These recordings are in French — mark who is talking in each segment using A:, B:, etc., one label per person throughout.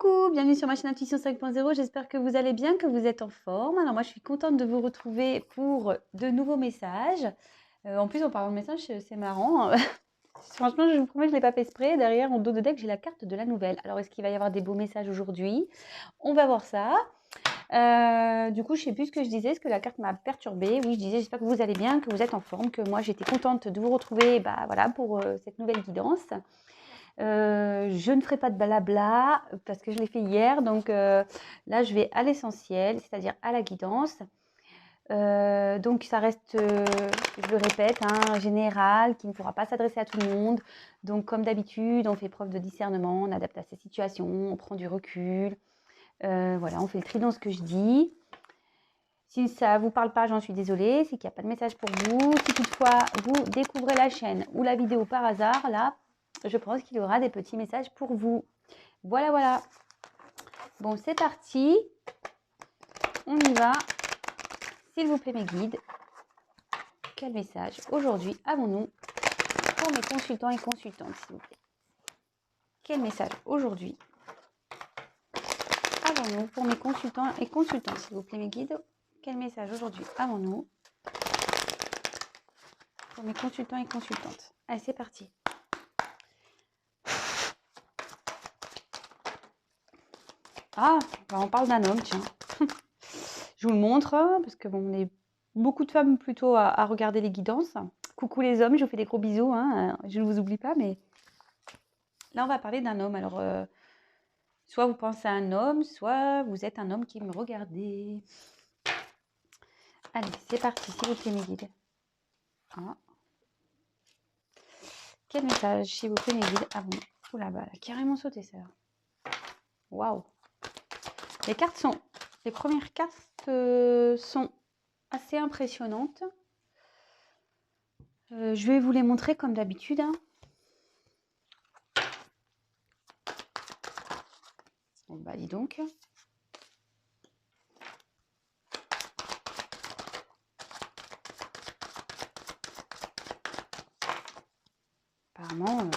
A: Coucou, bienvenue sur ma chaîne Intuition 5.0, j'espère que vous allez bien, que vous êtes en forme. Alors moi je suis contente de vous retrouver pour de nouveaux messages. En plus en parlant de messages, c'est marrant. Franchement je vous promets, je ne l'ai pas fait exprès. Derrière mon dos de deck, j'ai la carte de la nouvelle. Alors est-ce qu'il va y avoir des beaux messages aujourd'hui? On va voir ça. Du coup je ne sais plus ce que je disais, est-ce que la carte m'a perturbée? Oui, je disais j'espère que vous allez bien, que vous êtes en forme, que moi j'étais contente de vous retrouver voilà, pour cette nouvelle guidance. Je ne ferai pas de blabla parce que je l'ai fait hier. Donc là, je vais à l'essentiel, c'est-à-dire à la guidance. Donc ça reste, je le répète, général, qui ne pourra pas s'adresser à tout le monde. Donc comme d'habitude, on fait preuve de discernement, on adapte à sa situation, on prend du recul. Voilà, on fait le tri dans ce que je dis. Si ça ne vous parle pas, j'en suis désolée. C'est qu'il n'y a pas de message pour vous. Si toutefois vous découvrez la chaîne ou la vidéo par hasard, là, je pense qu'il y aura des petits messages pour vous. Voilà, voilà. Bon, c'est parti. On y va. S'il vous plaît, mes guides. Quel message aujourd'hui avons-nous pour mes consultants et consultantes, s'il vous plaît? Quel message aujourd'hui avons-nous pour mes consultants et consultantes, s'il vous plaît, mes guides? Quel message aujourd'hui avons-nous pour mes consultants et consultantes? Allez, c'est parti. Ah, on parle d'un homme, tiens. Je vous le montre, parce que bon, on est beaucoup de femmes plutôt à regarder les guidances. Coucou les hommes, je vous fais des gros bisous, je ne vous oublie pas, mais là on va parler d'un homme. Alors, soit vous pensez à un homme, soit vous êtes un homme qui me regardez. Allez, c'est parti, s'il vous plaît, mes guides. Ah. Quel message, s'il vous plaît, mes guides? Ah bon, oh là-bas, elle a carrément sauté ça. Waouh. Les premières cartes sont assez impressionnantes. Je vais vous les montrer comme d'habitude. Bon, bah dis donc. Apparemment...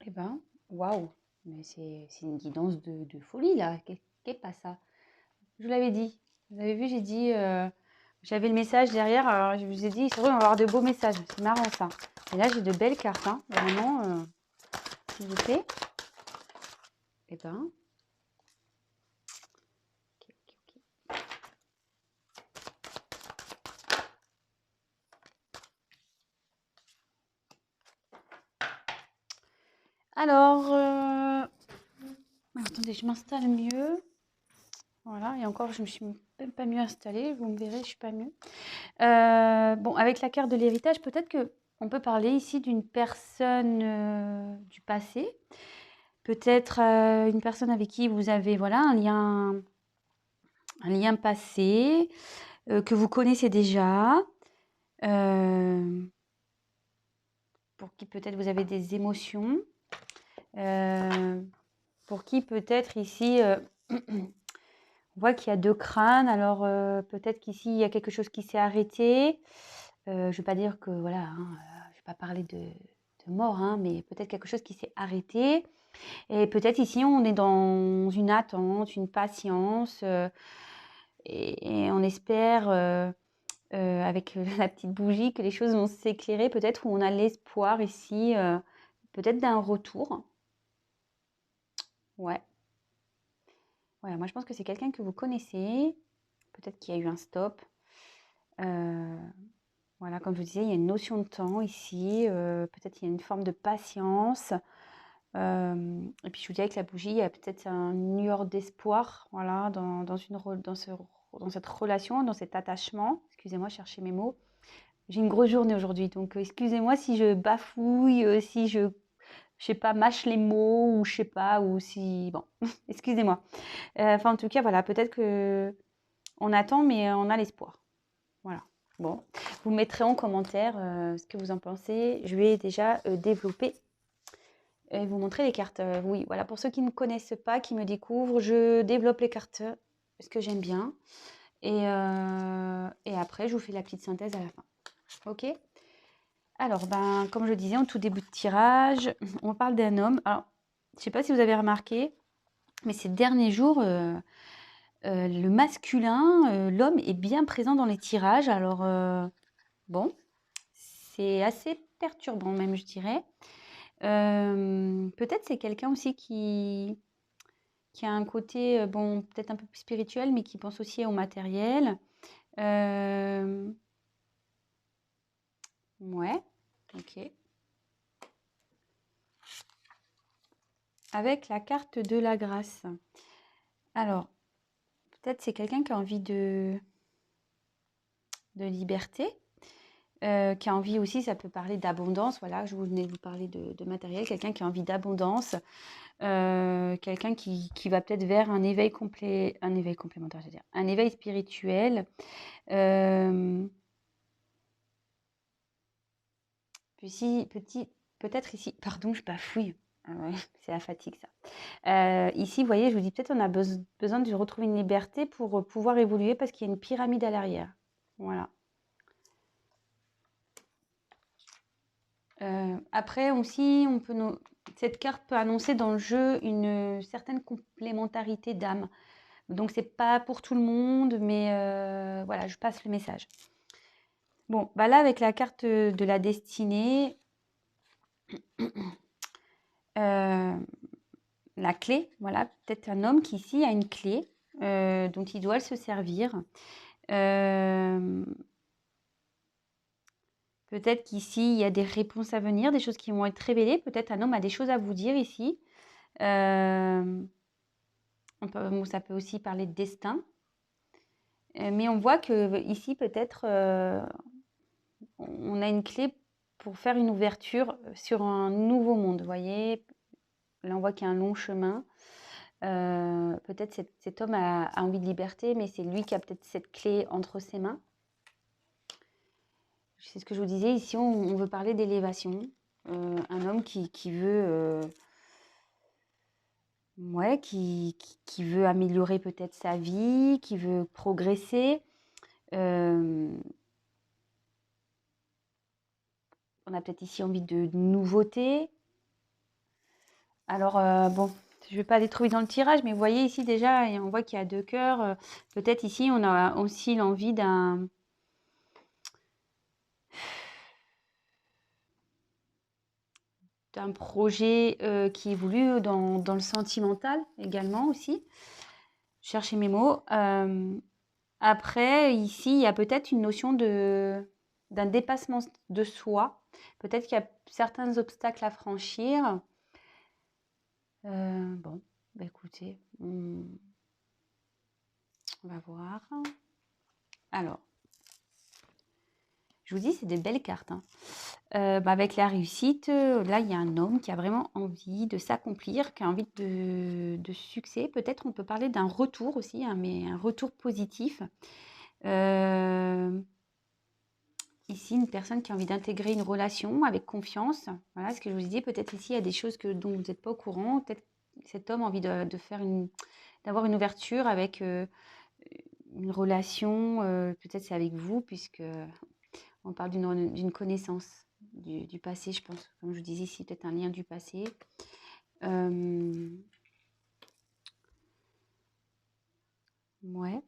A: Eh ben, waouh. Mais c'est une guidance de folie, là. Qu'est pas ça? Je vous l'avais dit. Vous avez vu, j'ai dit... j'avais le message derrière. Alors, je vous ai dit, c'est vrai, on va avoir de beaux messages. C'est marrant, ça. Et là, j'ai de belles cartes, Vraiment, s'il vous plaît. Eh ben... Ok. Alors... attendez, je m'installe mieux. Voilà, et encore, je me suis même pas mieux installée. Vous me verrez, je suis pas mieux. Bon, avec la carte de l'héritage, peut-être que on peut parler ici d'une personne du passé. Peut-être une personne avec qui vous avez voilà, un lien passé, que vous connaissez déjà, pour qui peut-être vous avez des émotions, pour qui peut-être ici... on voit qu'il y a 2 crânes, alors peut-être qu'ici, il y a quelque chose qui s'est arrêté. Je ne vais pas dire que, voilà, je ne vais pas parler de mort, mais peut-être quelque chose qui s'est arrêté. Et peut-être ici, on est dans une attente, une patience, et on espère, avec la petite bougie, que les choses vont s'éclairer, peut-être, où on a l'espoir ici, peut-être d'un retour. Ouais. Voilà, moi je pense que c'est quelqu'un que vous connaissez, peut-être qu'il y a eu un stop. Voilà, comme je vous disais, il y a une notion de temps ici, peut-être il y a une forme de patience. Et puis je vous dis avec la bougie, il y a peut-être une lueur d'espoir, voilà, dans cette relation, dans cet attachement. Excusez-moi, chercher mes mots. J'ai une grosse journée aujourd'hui, donc excusez-moi si je bafouille, si je sais pas, mâche les mots, ou je sais pas, ou si... Bon, excusez-moi. Enfin, en tout cas, voilà, peut-être que on attend, mais on a l'espoir. Voilà. Bon, vous mettrez en commentaire ce que vous en pensez. Je vais déjà développer et vous montrer les cartes. Oui, voilà, pour ceux qui ne connaissent pas, qui me découvrent, je développe les cartes, ce que j'aime bien. Et après, je vous fais la petite synthèse à la fin. Ok? Alors, ben, comme je disais en tout début de tirage, on parle d'un homme. Alors, je ne sais pas si vous avez remarqué, mais ces derniers jours, le masculin, l'homme est bien présent dans les tirages. Alors, bon, c'est assez perturbant même, je dirais. Peut-être c'est quelqu'un aussi qui a un côté, bon, peut-être un peu plus spirituel, mais qui pense aussi au matériel. Ouais, ok. Avec la carte de la grâce. Alors, peut-être c'est quelqu'un qui a envie de liberté, qui a envie aussi, ça peut parler d'abondance, voilà, je venais de vous parler de matériel, quelqu'un qui a envie d'abondance, quelqu'un qui va peut-être vers un éveil complémentaire, je veux dire, un éveil spirituel. Peut-être ici, pardon, je bafouille. Ah ouais, c'est la fatigue ça. Ici, vous voyez, je vous dis peut-être on a besoin de retrouver une liberté pour pouvoir évoluer parce qu'il y a une pyramide à l'arrière. Voilà. Après aussi, cette carte peut annoncer dans le jeu une certaine complémentarité d'âme. Donc c'est pas pour tout le monde, mais voilà, je passe le message. Bon, bah là avec la carte de la destinée, la clé, voilà, peut-être un homme qui ici a une clé dont il doit se servir. Peut-être qu'ici il y a des réponses à venir, des choses qui vont être révélées. Peut-être un homme a des choses à vous dire ici. Ça peut aussi parler de destin. Mais on voit que ici peut-être on a une clé pour faire une ouverture sur un nouveau monde. Vous voyez, là on voit qu'il y a un long chemin. Peut-être cet homme a envie de liberté, mais c'est lui qui a peut-être cette clé entre ses mains. C'est ce que je vous disais, ici on veut parler d'élévation. Un homme qui veut, ouais, qui veut améliorer peut-être sa vie, qui veut progresser. On a peut-être ici envie de nouveautés. Alors, bon, je ne vais pas aller trop vite dans le tirage, mais vous voyez ici déjà, on voit qu'il y a 2 cœurs. Peut-être ici, on a aussi l'envie d'un projet qui évolue dans le sentimental également aussi. Chercher mes mots. Après, ici, il y a peut-être une notion d'un dépassement de soi. Peut-être qu'il y a certains obstacles à franchir. Bon, bah écoutez, on va voir. Alors, je vous dis, c'est des belles cartes. Hein. Avec la réussite, là, il y a un homme qui a vraiment envie de s'accomplir, qui a envie de succès. Peut-être on peut parler d'un retour aussi, hein, mais un retour positif. Ici, une personne qui a envie d'intégrer une relation avec confiance. Voilà ce que je vous dis. Peut-être ici, il y a des choses dont vous n'êtes pas au courant. Peut-être cet homme a envie d'avoir une ouverture avec une relation. Peut-être c'est avec vous, puisque on parle d'une connaissance du passé, je pense. Comme je vous disais ici, peut-être un lien du passé. Ouais,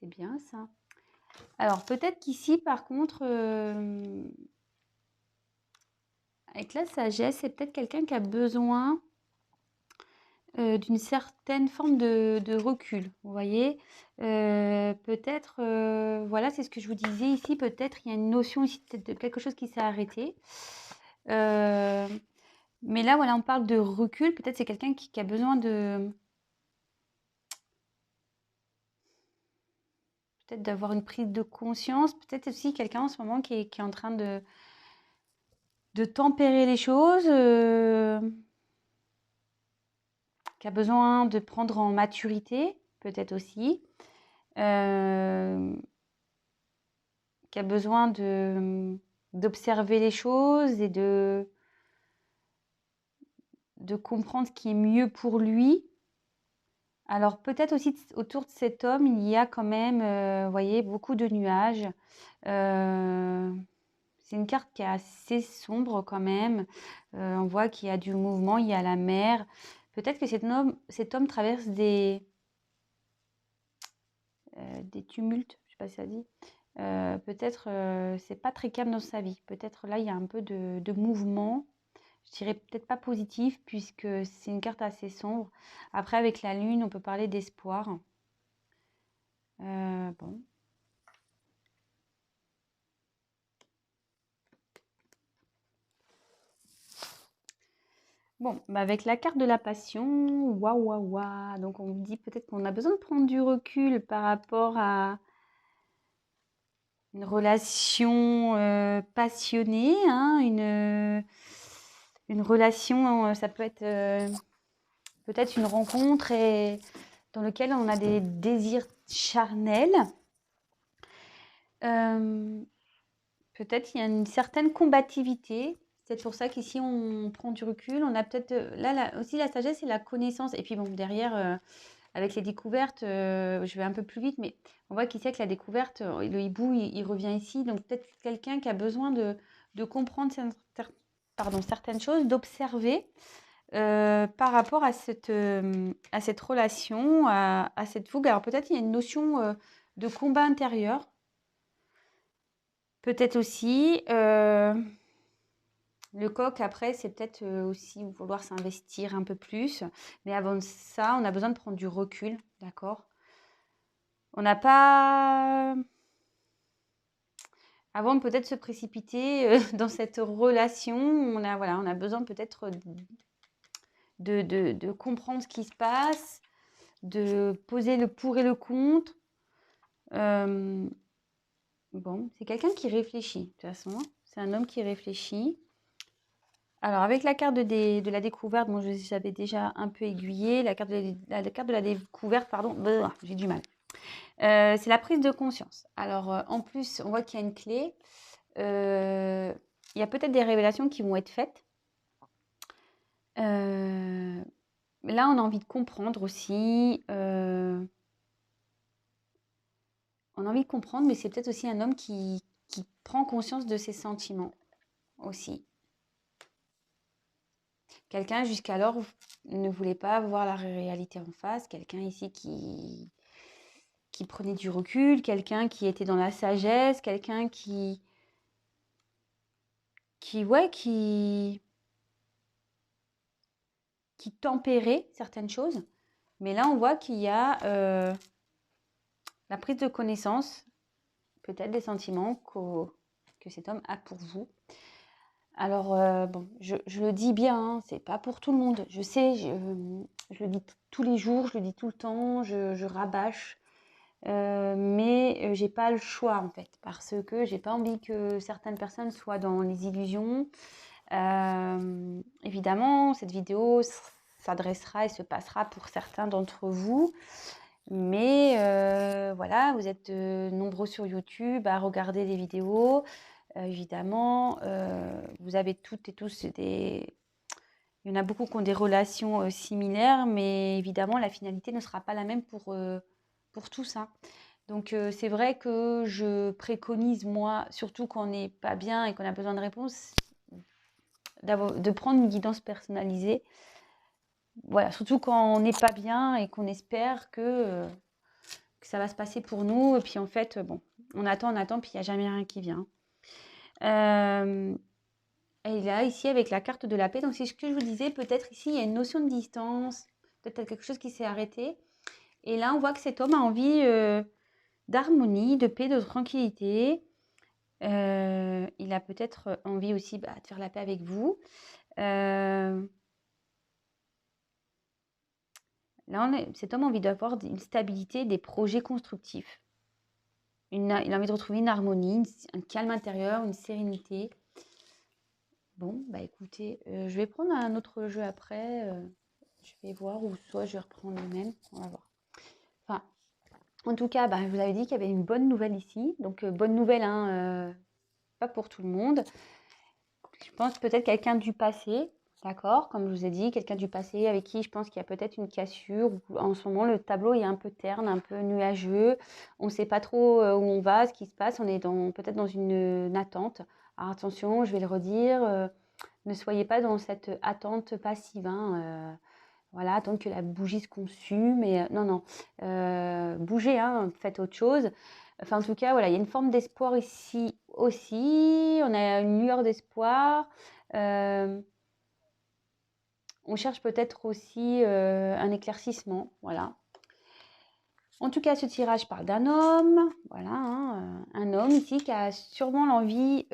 A: c'est bien ça. Alors, peut-être qu'ici, par contre, avec la sagesse, c'est peut-être quelqu'un qui a besoin d'une certaine forme de recul, vous voyez? Peut-être, voilà, c'est ce que je vous disais ici, peut-être il y a une notion ici peut-être de quelque chose qui s'est arrêté. Mais là, voilà, on parle de recul, peut-être c'est quelqu'un qui a besoin peut-être d'avoir une prise de conscience, peut-être aussi quelqu'un en ce moment qui est en train de tempérer les choses, qui a besoin de prendre en maturité, peut-être aussi. Qui a besoin d'observer les choses et de comprendre ce qui est mieux pour lui, Alors peut-être aussi autour de cet homme, il y a quand même, vous voyez, beaucoup de nuages. C'est une carte qui est assez sombre quand même. On voit qu'il y a du mouvement, il y a la mer. Peut-être que cet homme traverse des tumultes, je sais pas si ça dit. Peut-être c'est pas très calme dans sa vie. Peut-être là il y a un peu de mouvement. Je dirais peut-être pas positif puisque c'est une carte assez sombre. Après avec la lune, on peut parler d'espoir. Bon. Bon, bah avec la carte de la passion, waouh, waouh, waouh. Donc on me dit peut-être qu'on a besoin de prendre du recul par rapport à une relation passionnée, hein, une relation, ça peut être peut-être une rencontre et dans laquelle on a des désirs charnels. Peut-être il y a une certaine combativité. C'est peut-être pour ça qu'ici on prend du recul. On a peut-être là aussi la sagesse et la connaissance. Et puis bon, derrière, avec les découvertes, je vais un peu plus vite, mais on voit qu'ici avec la découverte, le hibou, il revient ici. Donc peut-être quelqu'un qui a besoin de comprendre certaines choses, d'observer par rapport à cette relation, à cette fougue. Alors peut-être il y a une notion de combat intérieur. Peut-être aussi, le coq après, c'est peut-être aussi vouloir s'investir un peu plus. Mais avant ça, on a besoin de prendre du recul, d'accord? On n'a pas avant de peut-être se précipiter dans cette relation, on a besoin peut-être de comprendre ce qui se passe, de poser le pour et le contre. Bon, c'est quelqu'un qui réfléchit, de toute façon. C'est un homme qui réfléchit. Alors, avec la carte de la découverte, bon, j'avais déjà un peu aiguillé. La carte de la découverte, pardon, j'ai du mal. C'est la prise de conscience. Alors, en plus, on voit qu'il y a une clé. Il y a peut-être des révélations qui vont être faites. Là, on a envie de comprendre aussi. On a envie de comprendre, mais c'est peut-être aussi un homme qui prend conscience de ses sentiments aussi. Quelqu'un jusqu'alors ne voulait pas voir la réalité en face. Quelqu'un ici qui prenait du recul, quelqu'un qui était dans la sagesse, quelqu'un ouais, qui tempérait certaines choses. Mais là, on voit qu'il y a la prise de connaissance, peut-être des sentiments que cet homme a pour vous. Alors, bon, je le dis bien, hein, c'est pas pour tout le monde. Je sais, je le dis tous les jours, je le dis tout le temps, je rabâche. Mais j'ai pas le choix en fait, parce que j'ai pas envie que certaines personnes soient dans les illusions. Évidemment, cette vidéo s'adressera et se passera pour certains d'entre vous. Mais voilà, vous êtes nombreux sur YouTube à regarder les vidéos. Évidemment, vous avez toutes et tous il y en a beaucoup qui ont des relations similaires, mais évidemment, la finalité ne sera pas la même pour tous, hein. Donc, c'est vrai que je préconise, moi, surtout quand on n'est pas bien et qu'on a besoin de réponses, de prendre une guidance personnalisée. Voilà, surtout quand on n'est pas bien et qu'on espère que ça va se passer pour nous. Et puis en fait, bon, on attend, puis il n'y a jamais rien qui vient. Et là, ici, avec la carte de la paix, donc c'est ce que je vous disais, peut-être ici, il y a une notion de distance, peut-être quelque chose qui s'est arrêté. Et là, on voit que cet homme a envie d'harmonie, de paix, de tranquillité. Il a peut-être envie aussi de faire la paix avec vous. Là, cet homme a envie d'avoir une stabilité, des projets constructifs. Il a envie de retrouver une harmonie, un calme intérieur, une sérénité. Bon, bah écoutez, je vais prendre un autre jeu après. Je vais voir, ou soit je vais reprendre le même. On va voir. Enfin, en tout cas, bah, je vous avais dit qu'il y avait une bonne nouvelle ici. Donc, bonne nouvelle, hein, pas pour tout le monde. Je pense peut-être quelqu'un du passé D'accord? Comme je vous ai dit, quelqu'un du passé avec qui je pense qu'il y a peut-être une cassure. Ou en ce moment, le tableau est un peu terne, un peu nuageux. On ne sait pas trop où on va, ce qui se passe. On est peut-être dans une attente. Alors attention, je vais le redire, ne soyez pas dans cette attente passive, hein, voilà, attendre que la bougie se consume. Et non, non, bougez, hein, faites autre chose. Enfin, en tout cas, voilà, il y a une forme d'espoir ici aussi. On a une lueur d'espoir. Euh, on cherche peut-être aussi un éclaircissement, voilà. En tout cas, ce tirage parle d'un homme, voilà, hein, un homme ici qui a sûrement l'envie.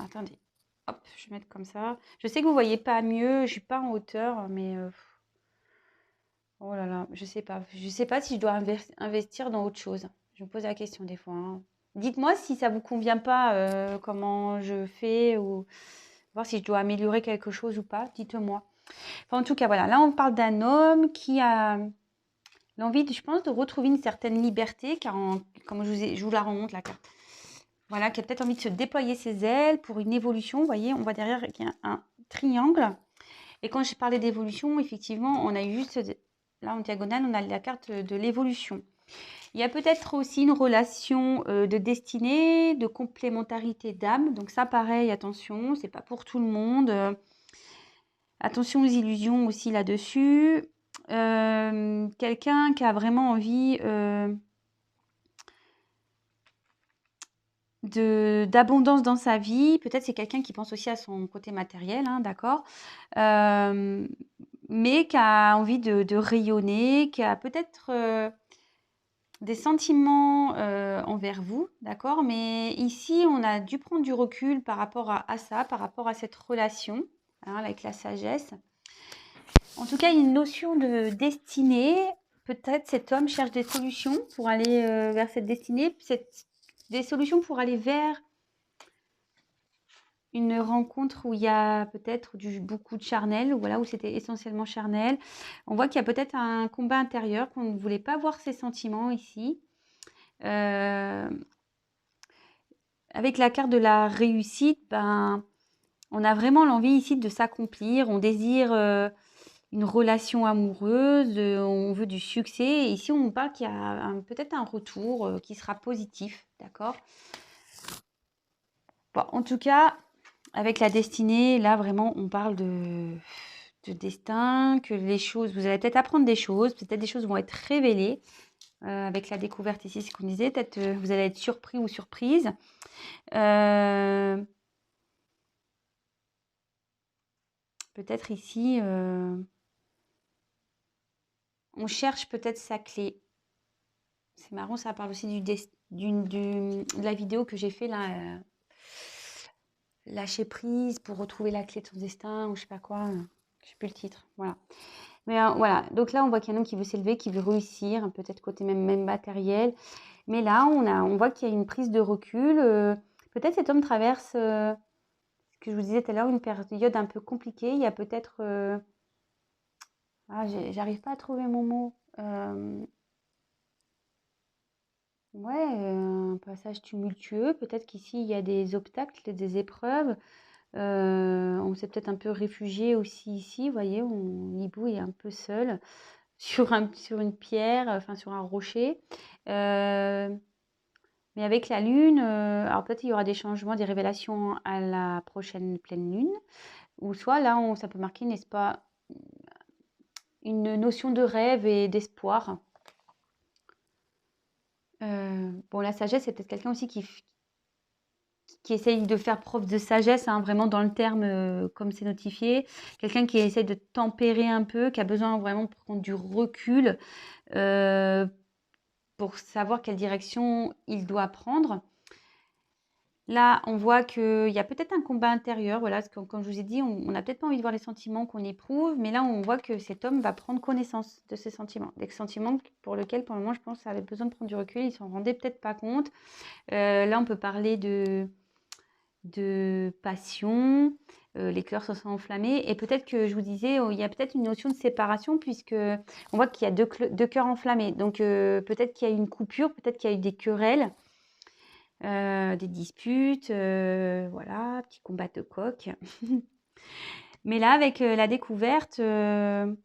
A: Attendez, hop, je vais mettre comme ça. Je sais que vous voyez pas mieux, je suis pas en hauteur, mais oh là là, je sais pas si je dois investir dans autre chose. Je me pose la question des fois, hein. Dites-moi si ça vous convient pas, comment je fais ou voir si je dois améliorer quelque chose ou pas. Dites-moi. Enfin, en tout cas, voilà. Là, on parle d'un homme qui a l'envie, je pense, de retrouver une certaine liberté, car comme je vous la remonte, la carte. Voilà, qui a peut-être envie de se déployer ses ailes pour une évolution. Vous voyez, on voit derrière qu'il y a un triangle. Et quand je parlais d'évolution, effectivement, on a eu juste, là en diagonale, on a la carte de l'évolution. Il y a peut-être aussi une relation de destinée, de complémentarité d'âme. Donc ça, pareil, attention, c'est pas pour tout le monde. Attention aux illusions aussi là-dessus. Quelqu'un qui a vraiment envie d'abondance dans sa vie. Peut-être c'est quelqu'un qui pense aussi à son côté matériel, hein, d'accord, mais qui a envie de rayonner, qui a peut-être des sentiments envers vous, d'accord, mais ici, on a dû prendre du recul par rapport à ça, par rapport à cette relation, hein, avec la sagesse. En tout cas, il y a une notion de destinée. Peut-être cet homme cherche des solutions pour aller vers cette destinée, des solutions pour aller vers une rencontre où il y a peut-être beaucoup de charnel, voilà, où c'était essentiellement charnel. On voit qu'il y a peut-être un combat intérieur, qu'on ne voulait pas voir ses sentiments ici. Avec la carte de la réussite, ben, on a vraiment l'envie ici de s'accomplir. On désire une relation amoureuse, on veut du succès. Et ici, on parle qu'il y a peut-être un retour qui sera positif, d'accord? Bon, en tout cas, avec la destinée, là, vraiment, on parle de destin, que les choses, vous allez peut-être apprendre des choses, peut-être des choses vont être révélées. Avec la découverte ici, c'est ce qu'on disait, peut-être vous allez être surpris ou surprise. Peut-être ici, on cherche peut-être sa clé. C'est marrant, ça parle aussi de la vidéo que j'ai fait là, lâcher prise pour retrouver la clé de son destin ou je sais pas quoi. Je sais plus le titre. Voilà. Mais voilà. Donc là, on voit qu'il y a un homme qui veut s'élever, qui veut réussir, peut-être côté même matériel. Mais là, on voit qu'il y a une prise de recul. Peut-être cet homme traverse, ce que je vous disais tout à l'heure, une période un peu compliquée. Il y a peut-être... j'arrive pas à trouver mon mot. Ouais, un passage tumultueux. Peut-être qu'ici, il y a des obstacles, des épreuves. On s'est peut-être un peu réfugié aussi ici. Vous voyez, Hibou est un peu seul sur une pierre, enfin sur un rocher. Mais avec la lune, alors peut-être il y aura des changements, des révélations à la prochaine pleine lune. Ou soit là, ça peut marquer, n'est-ce pas, une notion de rêve et d'espoir. Bon, la sagesse, c'est peut-être quelqu'un aussi qui essaye de faire preuve de sagesse, hein, vraiment dans le terme comme c'est notifié. Quelqu'un qui essaye de tempérer un peu, qui a besoin vraiment de prendre du recul pour savoir quelle direction il doit prendre. Là, on voit qu'il y a peut-être un combat intérieur, voilà, parce que comme je vous ai dit, on n'a peut-être pas envie de voir les sentiments qu'on éprouve, mais là, on voit que cet homme va prendre connaissance de ses sentiments, des sentiments pour lesquels, pour le moment, je pense, ça avait besoin de prendre du recul, il s'en rendait peut-être pas compte. Là, on peut parler de passion, les cœurs se sont enflammés, et peut-être que je vous disais, il y a peut-être une notion de séparation, puisque on voit qu'il y a deux cœurs enflammés, donc peut-être qu'il y a eu une coupure, peut-être qu'il y a eu des querelles, des disputes, voilà, petit combat de coq. Mais là, avec la découverte, on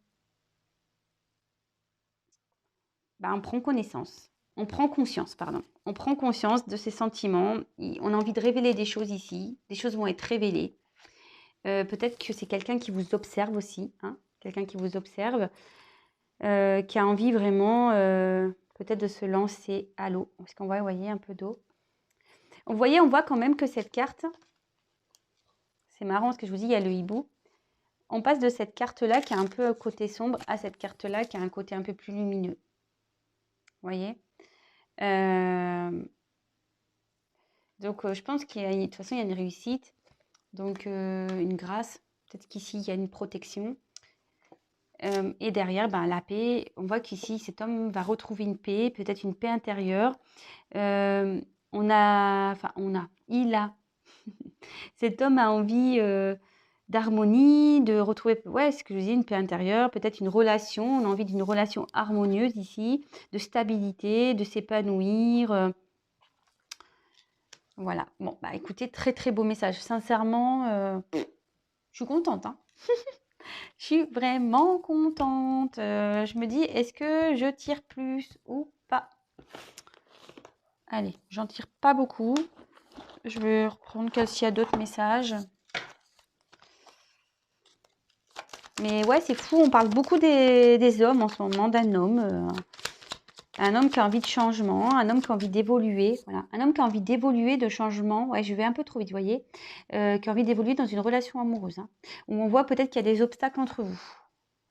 A: prend connaissance. On prend conscience, pardon. On prend conscience de ses sentiments. On a envie de révéler des choses ici. Des choses vont être révélées. Peut-être que c'est quelqu'un qui vous observe aussi. Hein, quelqu'un qui vous observe. Qui a envie vraiment peut-être de se lancer à l'eau. Parce qu'on voit, vous voyez, un peu d'eau. On voit quand même que cette carte, c'est marrant parce que je vous dis, il y a le hibou. On passe de cette carte-là qui a un peu un côté sombre à cette carte-là qui a un côté un peu plus lumineux. Vous voyez donc, je pense qu'il y a, de toute façon, il y a une réussite. Donc, une grâce. Peut-être qu'ici, il y a une protection. Et derrière, la paix. On voit qu'ici, cet homme va retrouver une paix, peut-être une paix intérieure. Il a. Cet homme a envie d'harmonie, de retrouver, ce que je disais, une paix intérieure, peut-être une relation. On a envie d'une relation harmonieuse ici, de stabilité, de s'épanouir. Voilà. Bon, écoutez, très très beau message. Sincèrement, je suis contente. Hein. Je suis vraiment contente. Je me dis, est-ce que je tire plus ou pas? Allez, j'en tire pas beaucoup. Je vais reprendre s'il y a d'autres messages. Mais ouais, c'est fou, on parle beaucoup des hommes en ce moment, d'un homme. Un homme qui a envie de changement, un homme qui a envie d'évoluer. Voilà. Un homme qui a envie d'évoluer, de changement. Ouais, je vais un peu trop vite, vous voyez. Qui a envie d'évoluer dans une relation amoureuse. Hein, où on voit peut-être qu'il y a des obstacles entre vous.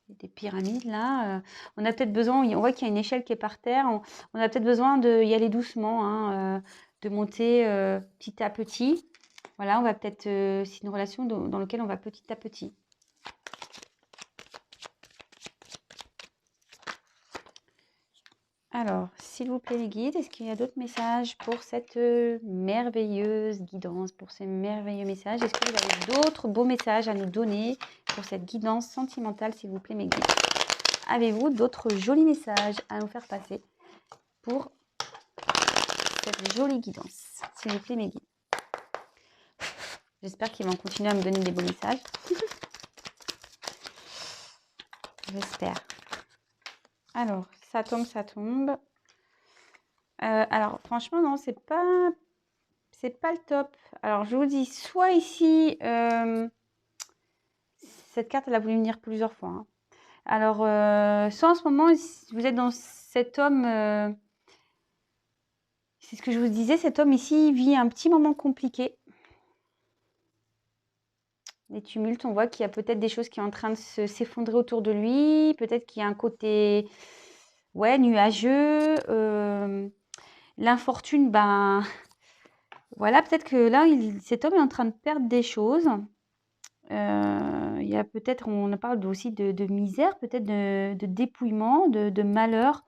A: Des pyramides là. On a peut-être besoin, on voit qu'il y a une échelle qui est par terre. On a peut-être besoin d'y aller doucement, hein, de monter petit à petit. Voilà, on va peut-être. C'est une relation dans laquelle on va petit à petit. Alors, s'il vous plaît les guides, est-ce qu'il y a d'autres messages pour cette merveilleuse guidance, pour ces merveilleux messages? Est-ce que vous avez d'autres beaux messages à nous donner pour cette guidance sentimentale, s'il vous plaît mes guides? Avez-vous d'autres jolis messages à nous faire passer pour cette jolie guidance, s'il vous plaît mes guides? J'espère qu'ils vont continuer à me donner des beaux messages. J'espère. Alors, ça tombe. Alors, franchement, non, c'est pas le top. Alors, je vous dis, soit ici, cette carte, elle a voulu venir plusieurs fois. Hein. Alors, soit en ce moment, vous êtes dans cet homme, c'est ce que je vous disais, cet homme ici vit un petit moment compliqué. Les tumultes, on voit qu'il y a peut-être des choses qui sont en train de s'effondrer autour de lui. Peut-être qu'il y a un côté, nuageux. L'infortune, voilà, peut-être que là, cet homme est en train de perdre des choses. Il y a peut-être, on parle aussi de misère, peut-être de dépouillement, de malheur.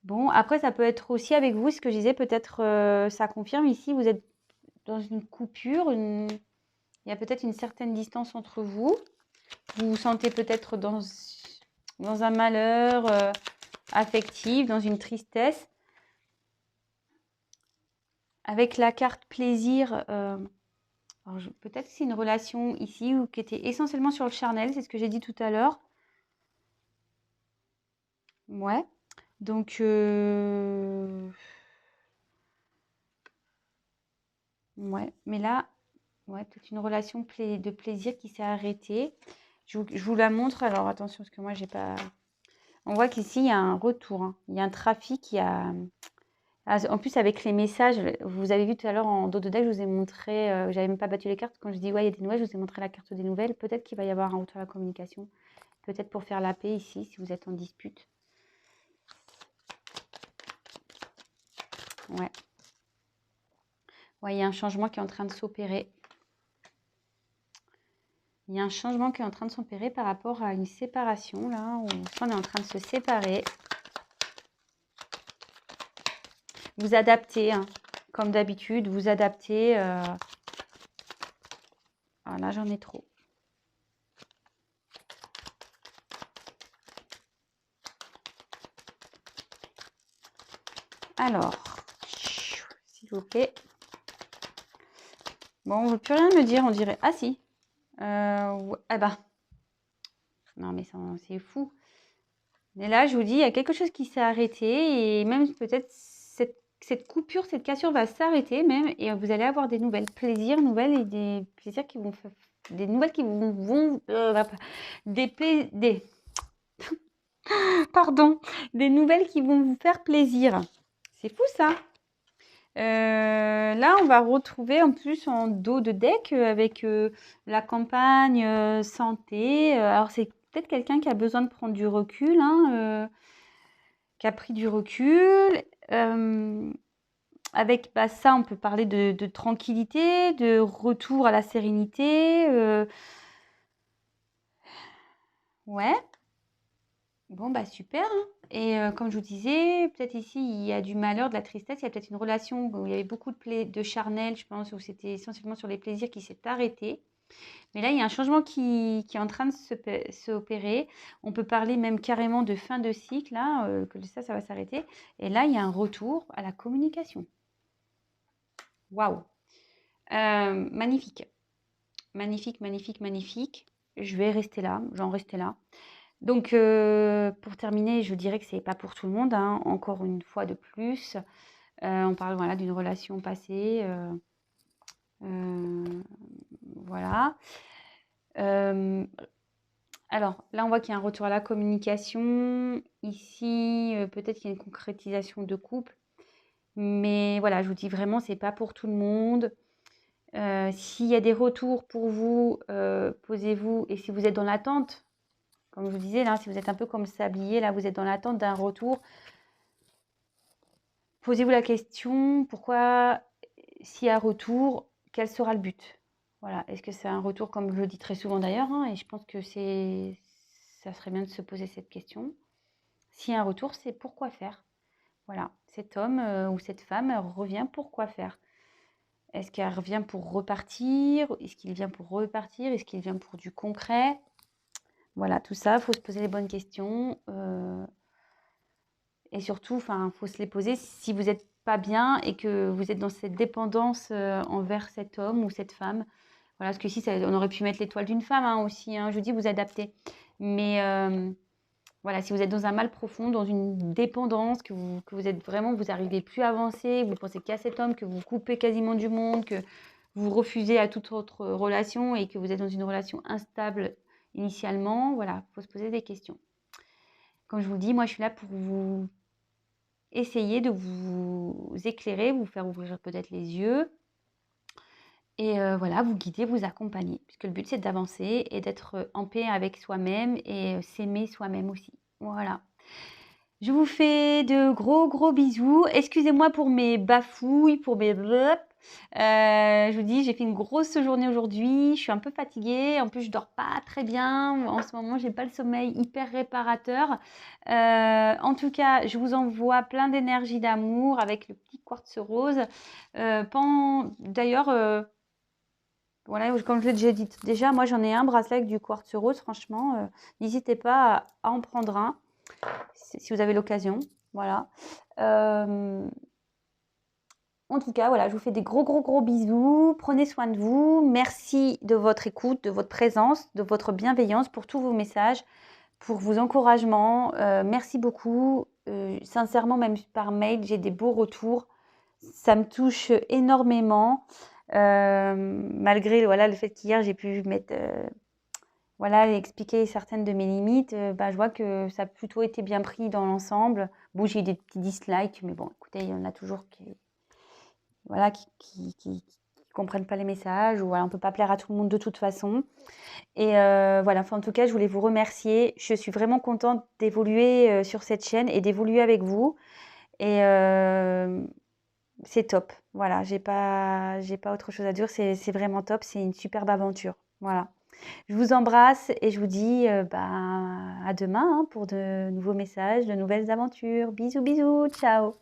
A: Bon, après, ça peut être aussi avec vous, ce que je disais, peut-être ça confirme ici, vous êtes dans une coupure, il y a peut-être une certaine distance entre vous. Vous vous sentez peut-être dans un malheur affectif, dans une tristesse. Avec la carte plaisir, peut-être que c'est une relation ici ou qui était essentiellement sur le charnel, c'est ce que j'ai dit tout à l'heure. Ouais. Donc, ouais. Mais là, peut-être une relation de plaisir qui s'est arrêtée. Je vous la montre. Alors, attention, parce que moi, j'ai pas... On voit qu'ici, il y a un retour. Hein. Il y a un trafic, il y a... En plus, avec les messages, vous avez vu tout à l'heure en dos de deck, je vous ai montré, j'avais même pas battu les cartes. Quand je dis, il y a des nouvelles, je vous ai montré la carte des nouvelles. Peut-être qu'il va y avoir un retour à la communication. Peut-être pour faire la paix ici, si vous êtes en dispute. Ouais. Ouais, il y a un changement qui est en train de s'opérer. Il y a un changement qui est en train de s'opérer par rapport à une séparation, là, où on est en train de se séparer. Vous adaptez, hein, comme d'habitude, vous adaptez. Ah, là, j'en ai trop. Alors, s'il vous plaît. Bon, on ne veut plus rien me dire, on dirait. Ah si. Ouais, ah bah, non mais c'est fou. Mais là, je vous dis, il y a quelque chose qui s'est arrêté et même peut-être cette coupure, cette cassure va s'arrêter même et vous allez avoir des nouvelles plaisirs, nouvelles et des plaisirs qui vont des nouvelles qui vont des pardon, des nouvelles qui vont vous faire plaisir. C'est fou ça. Là, on va retrouver en plus en dos de deck avec la campagne santé. Alors, c'est peut-être quelqu'un qui a besoin de prendre du recul, hein, qui a pris du recul. Avec bah, ça, on peut parler de tranquillité, de retour à la sérénité. Ouais, bon, bah super, hein. Et comme je vous disais, peut-être ici, il y a du malheur, de la tristesse. Il y a peut-être une relation où il y avait beaucoup de charnel, je pense, où c'était essentiellement sur les plaisirs qui s'est arrêté. Mais là, il y a un changement qui est en train de s'opérer. On peut parler même carrément de fin de cycle, là, que ça va s'arrêter. Et là, il y a un retour à la communication. Waouh! Magnifique. Magnifique, magnifique, magnifique. Je vais rester là, j'en restais là. Donc, pour terminer, je dirais que c'est pas pour tout le monde, hein, encore une fois de plus. On parle voilà, d'une relation passée. Euh, voilà. Alors, là, on voit qu'il y a un retour à la communication. Ici, peut-être qu'il y a une concrétisation de couple. Mais voilà, je vous dis vraiment, c'est pas pour tout le monde. S'il y a des retours pour vous, posez-vous. Et si vous êtes dans l'attente, comme je vous disais, là, si vous êtes un peu comme le sablier, là, vous êtes dans l'attente d'un retour, posez-vous la question, pourquoi, s'il y a retour, quel sera le but? Voilà. Est-ce que c'est un retour, comme je le dis très souvent d'ailleurs, hein, et je pense que ça serait bien de se poser cette question. S'il y a un retour, c'est pourquoi faire? Voilà. Cet homme ou cette femme revient pour quoi faire? Est-ce qu'elle revient pour repartir? Est-ce qu'il vient pour repartir? Est-ce qu'il vient pour du concret? Voilà, tout ça, il faut se poser les bonnes questions. Et surtout, il faut se les poser si vous n'êtes pas bien et que vous êtes dans cette dépendance envers cet homme ou cette femme. Voilà, parce que ici, on aurait pu mettre l'étoile d'une femme hein, aussi. Hein, je vous dis, vous adaptez. Mais voilà, si vous êtes dans un mal profond, dans une dépendance, que vous êtes vraiment, vous n'arrivez plus à avancer, vous pensez qu'à cet homme, que vous coupez quasiment du monde, que vous refusez à toute autre relation et que vous êtes dans une relation instable initialement, voilà, il faut se poser des questions. Comme je vous le dis, moi, je suis là pour vous essayer de vous éclairer, vous faire ouvrir peut-être les yeux et voilà, vous guider, vous accompagner. Puisque le but, c'est d'avancer et d'être en paix avec soi-même et s'aimer soi-même aussi. Voilà. Je vous fais de gros, gros bisous. Excusez-moi pour mes bafouilles, pour mes blop. Je vous dis, j'ai fait une grosse journée aujourd'hui. Je suis un peu fatiguée. En plus, je dors pas très bien. En ce moment, j'ai pas le sommeil hyper réparateur. En tout cas, je vous envoie plein d'énergie, d'amour avec le petit quartz rose. D'ailleurs, voilà, comme je l'ai déjà dit, déjà, moi, j'en ai un bracelet avec du quartz rose. Franchement, n'hésitez pas à en prendre un si vous avez l'occasion. Voilà. En tout cas, voilà, je vous fais des gros, gros, gros bisous. Prenez soin de vous. Merci de votre écoute, de votre présence, de votre bienveillance pour tous vos messages, pour vos encouragements. Merci beaucoup. Sincèrement, même par mail, j'ai des beaux retours. Ça me touche énormément. Malgré voilà, le fait qu'hier, j'ai pu mettre... voilà, expliquer certaines de mes limites, bah, je vois que ça a plutôt été bien pris dans l'ensemble. Bon, j'ai eu des petits dislikes, mais bon, écoutez, il y en a toujours qui voilà, qui comprennent pas les messages ou voilà, on peut pas plaire à tout le monde de toute façon et voilà, enfin, en tout cas, je voulais vous remercier. Je suis vraiment contente d'évoluer, sur cette chaîne et d'évoluer avec vous et c'est top. Voilà, j'ai pas autre chose à dire, c'est vraiment top, c'est une superbe aventure. Voilà. Je vous embrasse et je vous dis à demain hein, pour de nouveaux messages, de nouvelles aventures. Bisous, bisous, ciao.